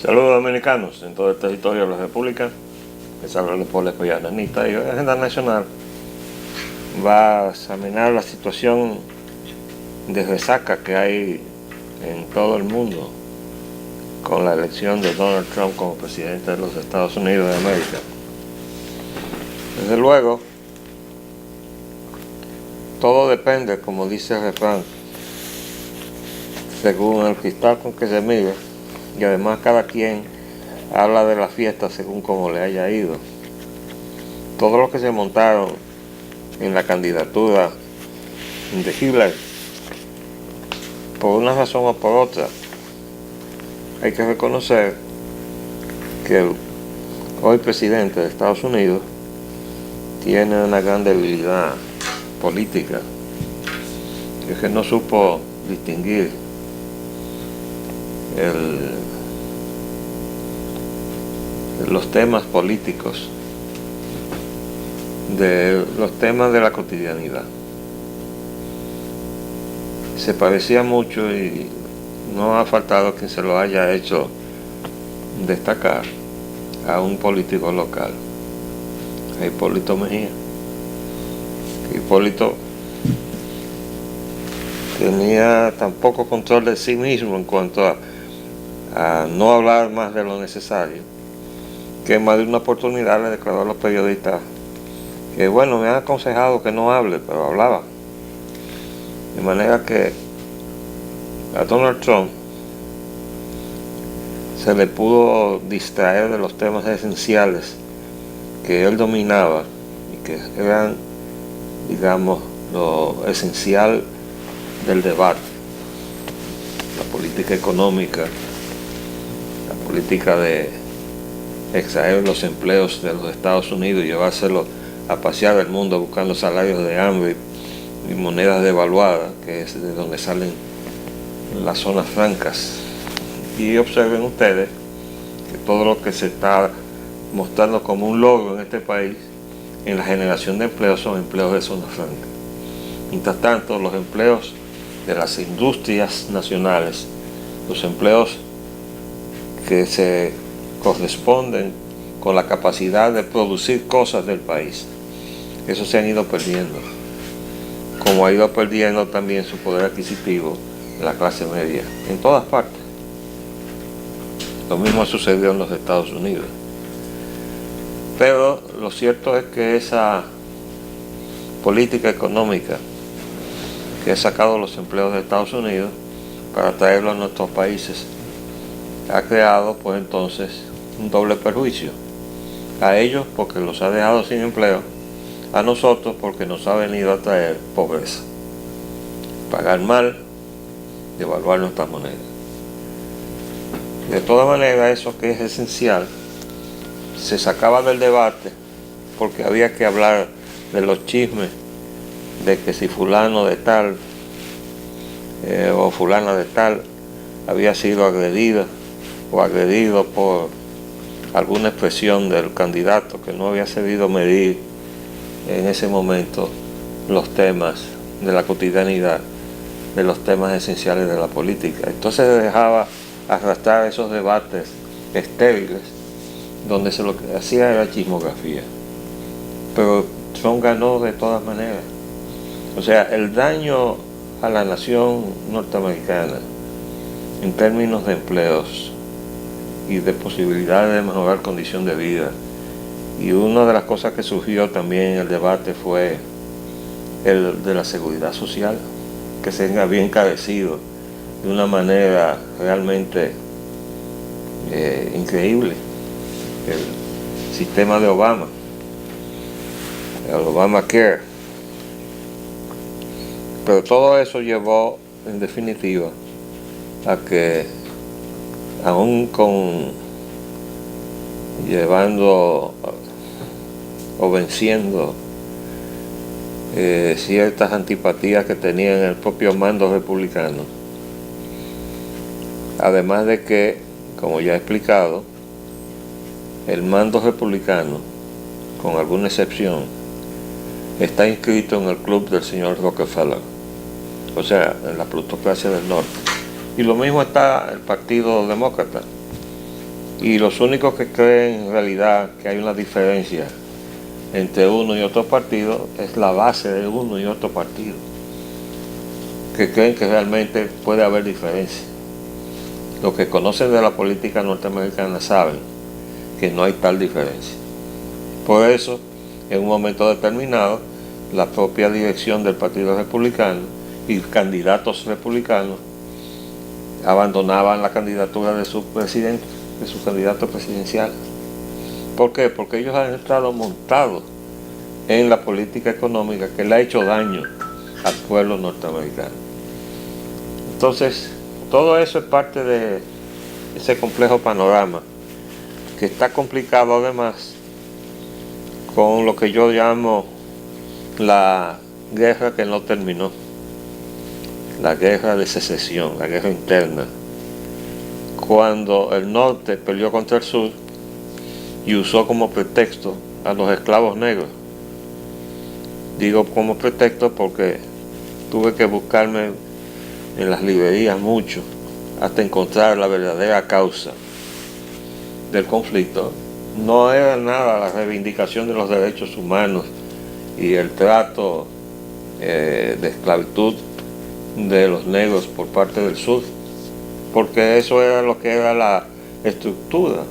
Saludos dominicanos en todo el territorio de la República. Les habla Leopoldo Escobar Nanita y hoy Agenda Nacional va a examinar la situación de resaca que hay en todo el mundo con la elección de Donald Trump como presidente de los Estados Unidos de América. Desde luego, todo depende, como dice el refrán, según el cristal con que se mire, y además cada quien habla de la fiesta según como le haya ido. Todos los que se montaron en la candidatura de Hillary, por una razón o por otra, hay que reconocer que el hoy presidente de Estados Unidos tiene una gran debilidad política, que es que no supo distinguir los temas políticos de los temas de la cotidianidad. Se parecía mucho y no ha faltado quien se lo haya hecho destacar a un político local, a Hipólito Mejía. Hipólito tenía tan poco control de sí mismo en cuanto a no hablar más de lo necesario, que en más de una oportunidad le declaró a los periodistas que bueno, me han aconsejado que no hable, pero hablaba. De manera que a Donald Trump se le pudo distraer de los temas esenciales que él dominaba y que eran, digamos, lo esencial del debate: la política económica, la política de extraer los empleos de los Estados Unidos y llevárselos a pasear el mundo buscando salarios de hambre y monedas devaluadas, que es de donde salen las zonas francas. Y observen ustedes que todo lo que se está mostrando como un logro en este país en la generación de empleos son empleos de zona franca. Mientras tanto, los empleos de las industrias nacionales, los empleos que se corresponden con la capacidad de producir cosas del país, esos se han ido perdiendo, como ha ido perdiendo también su poder adquisitivo la clase media en todas partes. Lo mismo sucedió en los Estados Unidos. Pero lo cierto es que esa política económica que ha sacado los empleos de Estados Unidos para traerlos a nuestros países ha creado pues entonces un doble perjuicio. A ellos porque los ha dejado sin empleo, a nosotros porque nos ha venido a traer pobreza, pagar mal, devaluar nuestras monedas. De todas maneras, eso que es esencial se sacaba del debate porque había que hablar de los chismes de que si fulano de tal o fulana de tal había sido agredida o agredido por alguna expresión del candidato que no había sabido medir en ese momento los temas de la cotidianidad, de los temas esenciales de la política. Entonces se dejaba arrastrar esos debates estériles donde lo que hacía era chismografía. Pero Trump ganó de todas maneras. O sea, el daño a la nación norteamericana en términos de empleos y de posibilidades de mejorar condición de vida. Y una de las cosas que surgió también en el debate fue el de la seguridad social, que se había encarecido de una manera realmente increíble. El sistema de Obama, el Obamacare. Pero todo eso llevó, en definitiva, a que aún llevando o venciendo ciertas antipatías que tenían el propio mando republicano, además de que, como ya he explicado, el mando republicano, con alguna excepción, está inscrito en el club del señor Rockefeller, o sea, en la plutocracia del norte. Y lo mismo está el Partido Demócrata, Y los únicos que creen en realidad que hay una diferencia entre uno y otro partido es la base de uno y otro partido, que creen que realmente puede haber diferencia. Los que conocen de la política norteamericana saben que no hay tal diferencia. Por eso, en un momento determinado, la propia dirección del Partido Republicano y candidatos republicanos abandonaban la candidatura de su presidente, de su candidato presidencial. ¿Por qué? Porque ellos han estado montados en la política económica que le ha hecho daño al pueblo norteamericano. Entonces, todo eso es parte de ese complejo panorama que está complicado además con lo que yo llamo la guerra que no terminó, la guerra de secesión, la guerra interna, cuando el norte peleó contra el sur y usó como pretexto a los esclavos negros. Digo como pretexto porque tuve que buscarme en las librerías mucho hasta encontrar la verdadera causa del conflicto. No era nada la reivindicación de los derechos humanos y el trato de esclavitud de los negros por parte del sur, porque eso era lo que era la estructura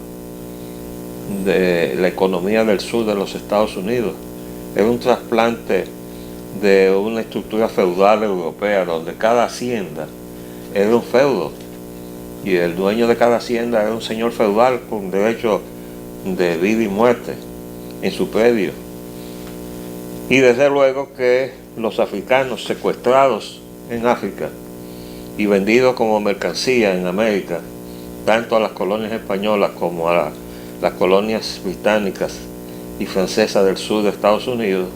de la economía del sur de los Estados Unidos. Era un trasplante de una estructura feudal europea donde cada hacienda era un feudo y el dueño de cada hacienda era un señor feudal con derecho de vida y muerte en su predio. Y desde luego que los africanos secuestrados en África y vendidos como mercancía en América, tanto a las colonias españolas como a las colonias británicas y francesas del sur de Estados Unidos,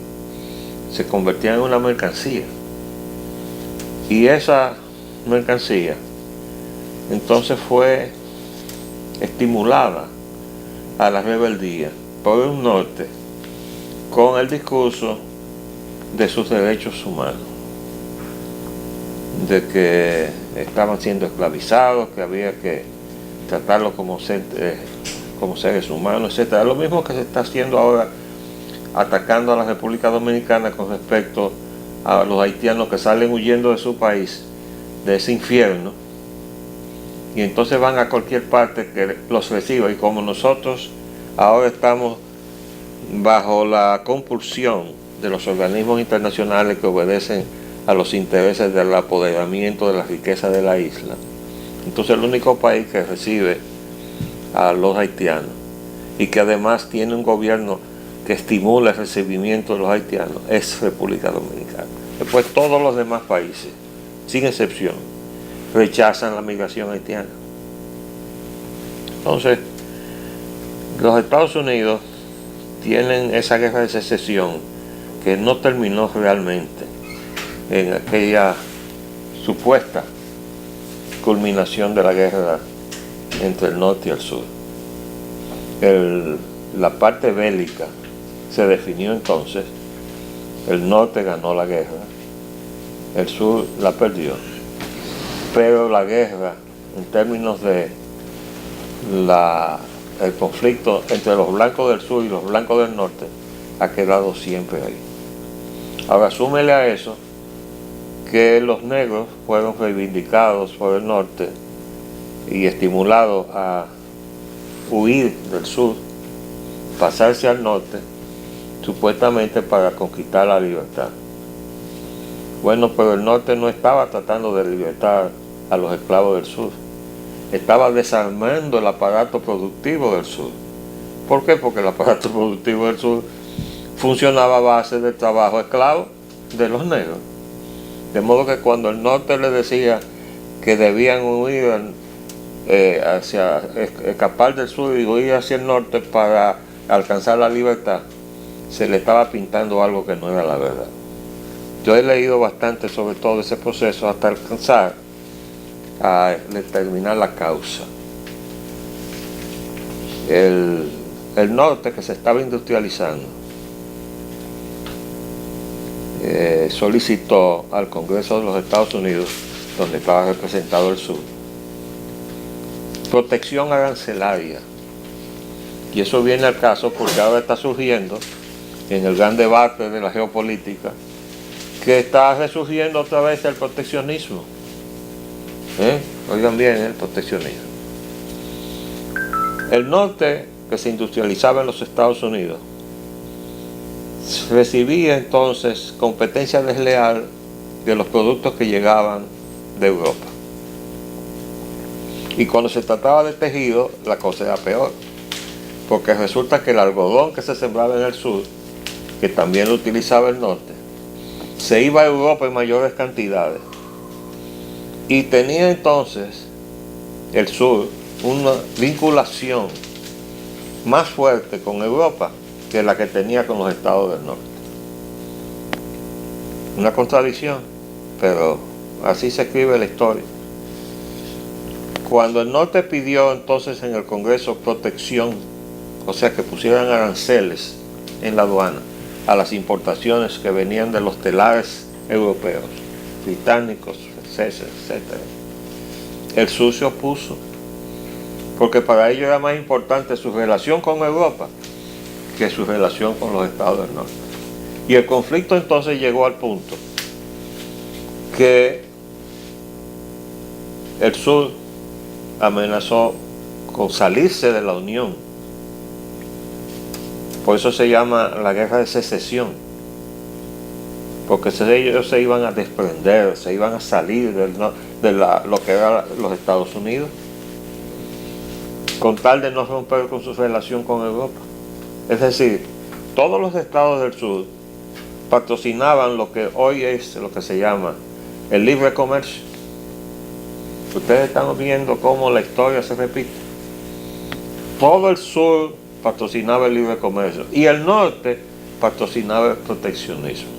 se convertían en una mercancía. Y esa mercancía entonces fue estimulada a la rebeldía por un norte con el discurso de sus derechos humanos, de que estaban siendo esclavizados, que había que tratarlos como seres humanos, etc. Lo mismo que se está haciendo ahora atacando a la República Dominicana con respecto a los haitianos que salen huyendo de su país, de ese infierno, y entonces van a cualquier parte que los reciba. Y como nosotros ahora estamos bajo la compulsión de los organismos internacionales que obedecen a los intereses del apoderamiento de la riqueza de la isla, entonces el único país que recibe a los haitianos y que además tiene un gobierno que estimula el recibimiento de los haitianos es República Dominicana. Después todos los demás países, sin excepción, rechazan la migración haitiana. Entonces, los Estados Unidos tienen esa guerra de secesión que no terminó realmente en aquella supuesta culminación de la guerra entre el norte y el sur. La parte bélica se definió entonces, el norte ganó la guerra, el sur la perdió, pero la guerra en términos de el conflicto entre los blancos del sur y los blancos del norte ha quedado siempre ahí. Ahora súmele a eso que los negros fueron reivindicados por el norte y estimulados a huir del sur, pasarse al norte, supuestamente para conquistar la libertad. Bueno, pero el norte no estaba tratando de libertar a los esclavos del sur, estaba desarmando el aparato productivo del sur. ¿Por qué? Porque el aparato productivo del sur funcionaba a base del trabajo esclavo de los negros. De modo que cuando el norte le decía que debían huir escapar del sur y huir hacia el norte para alcanzar la libertad, se le estaba pintando algo que no era la verdad. Yo he leído bastante sobre todo ese proceso hasta alcanzar a determinar la causa. El norte, que se estaba industrializando, solicitó al Congreso de los Estados Unidos, donde estaba representado el sur, protección arancelaria Y eso viene al caso porque ahora está surgiendo en el gran debate de la geopolítica que está resurgiendo otra vez el proteccionismo. Oigan bien, el proteccionismo. El norte, que se industrializaba en los Estados Unidos, recibía entonces competencia desleal de los productos que llegaban de Europa. Y cuando se trataba de tejido, la cosa era peor, porque resulta que el algodón que se sembraba en el sur, que también lo utilizaba el norte, se iba a Europa en mayores cantidades. Y tenía entonces el sur una vinculación más fuerte con Europa que la que tenía con los estados del norte. Una contradicción, pero así se escribe la historia. Cuando el norte pidió entonces en el Congreso protección, o sea que pusieran aranceles en la aduana a las importaciones que venían de los telares europeos, británicos, franceses, etc., el sur se opuso, porque para ellos era más importante su relación con Europa que su relación con los estados del norte. Y el conflicto entonces llegó al punto que el sur amenazó con salirse de la Unión. Por eso se llama la guerra de secesión, porque ellos se iban a desprender, se iban a salir de lo que era los Estados Unidos, con tal de no romper con su relación con Europa. Es decir, todos los estados del sur patrocinaban lo que hoy es lo que se llama el libre comercio. Ustedes están viendo cómo la historia se repite. Todo el sur patrocinaba el libre comercio y el norte patrocinaba el proteccionismo.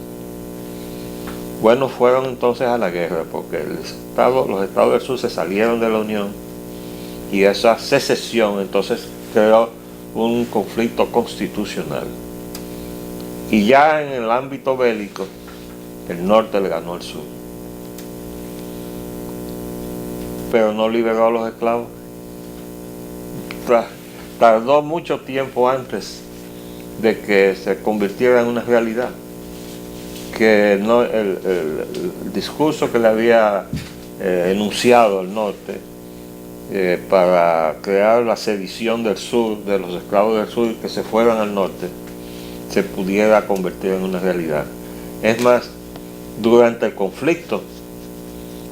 Bueno, fueron entonces a la guerra porque los estados del sur se salieron de la Unión y esa secesión entonces creó un conflicto constitucional. Y ya en el ámbito bélico, el norte le ganó al sur. Pero no liberó a los esclavos. Tardó mucho tiempo antes de que se convirtiera en una realidad. Que no, el discurso que le había enunciado el norte para crear la sedición del sur, de los esclavos del sur que se fueran al norte, se pudiera convertir en una realidad. Es más, durante el conflicto,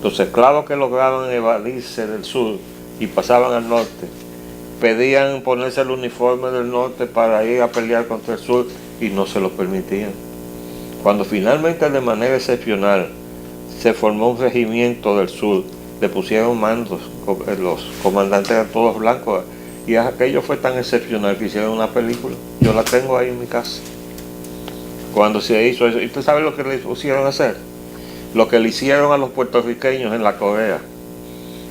los esclavos que lograban evadirse del sur y pasaban al norte, pedían ponerse el uniforme del norte para ir a pelear contra el sur y no se lo permitían. Cuando finalmente de manera excepcional se formó un regimiento del sur, le pusieron mandos, los comandantes eran todos blancos, y aquello fue tan excepcional que hicieron una película. Yo la tengo ahí en mi casa. Cuando se hizo eso, ¿y usted sabe lo que le pusieron a hacer? Lo que le hicieron a los puertorriqueños en la Corea.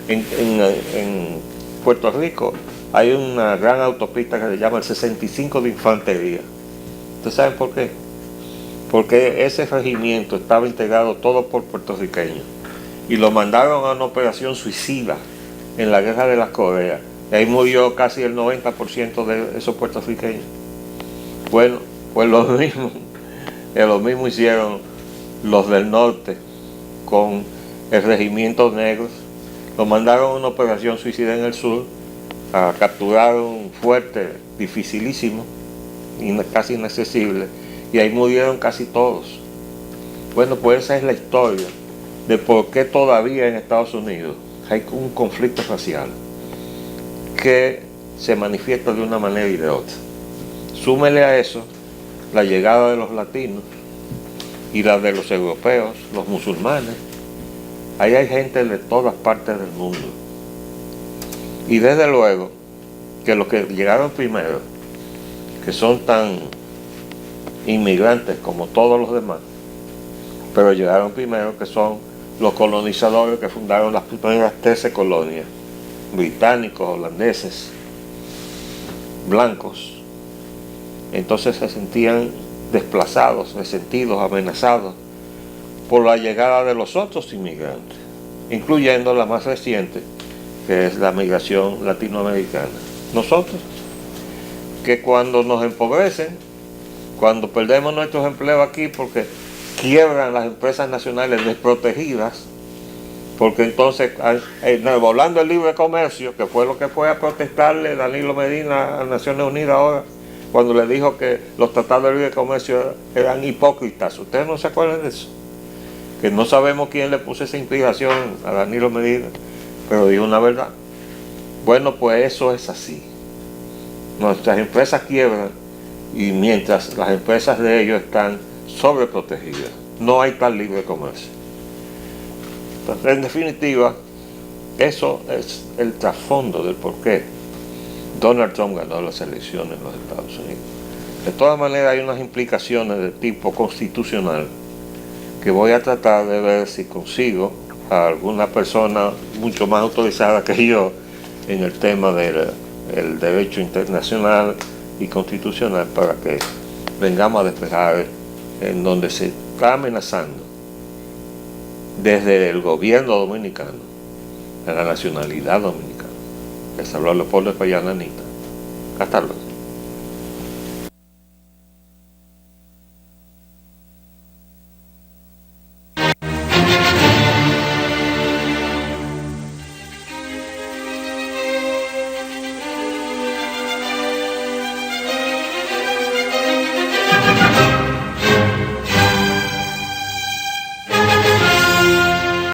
En Puerto Rico hay una gran autopista que se llama el 65 de Infantería. ¿Ustedes saben por qué? Porque ese regimiento estaba integrado todo por puertorriqueños y lo mandaron a una operación suicida en la guerra de las Coreas. Y ahí murió casi el 90% de esos puertorriqueños. Bueno, pues lo mismo hicieron los del norte con el regimiento negro. Lo mandaron a una operación suicida en el sur a capturar un fuerte dificilísimo, casi inaccesible, y ahí murieron casi todos. Bueno, pues esa es la historia de por qué todavía en Estados Unidos hay un conflicto racial que se manifiesta de una manera y de otra. Súmele a eso la llegada de los latinos y la de los europeos, los musulmanes. Ahí hay gente de todas partes del mundo. Y desde luego que los que llegaron primero, que son tan inmigrantes como todos los demás, pero llegaron primero, que son los colonizadores que fundaron las primeras 13 colonias, británicos, holandeses, blancos. Entonces se sentían desplazados, resentidos, amenazados por la llegada de los otros inmigrantes, incluyendo la más reciente, que es la migración latinoamericana. Nosotros que cuando nos empobrecen, cuando perdemos nuestros empleos aquí porque quiebran las empresas nacionales desprotegidas, porque entonces, volando el libre comercio, que fue lo que fue a protestarle Danilo Medina a Naciones Unidas ahora, cuando le dijo que los tratados de libre comercio eran hipócritas. ¿Ustedes no se acuerdan de eso? Que no sabemos quién le puso esa inspiración a Danilo Medina, pero dijo una verdad. Bueno, pues eso es así. Nuestras empresas quiebran y mientras las empresas de ellos están sobreprotegidas, no hay tal libre comercio. Entonces, en definitiva, eso es el trasfondo del por qué Donald Trump ganó las elecciones en los Estados Unidos. De todas maneras, hay unas implicaciones de tipo constitucional que voy a tratar de ver si consigo a alguna persona mucho más autorizada que yo en el tema del derecho internacional y constitucional para que vengamos a despejar en donde se está amenazando desde el gobierno dominicano a la nacionalidad dominicana. Les habló Leopoldo Payán Anita. Hasta luego.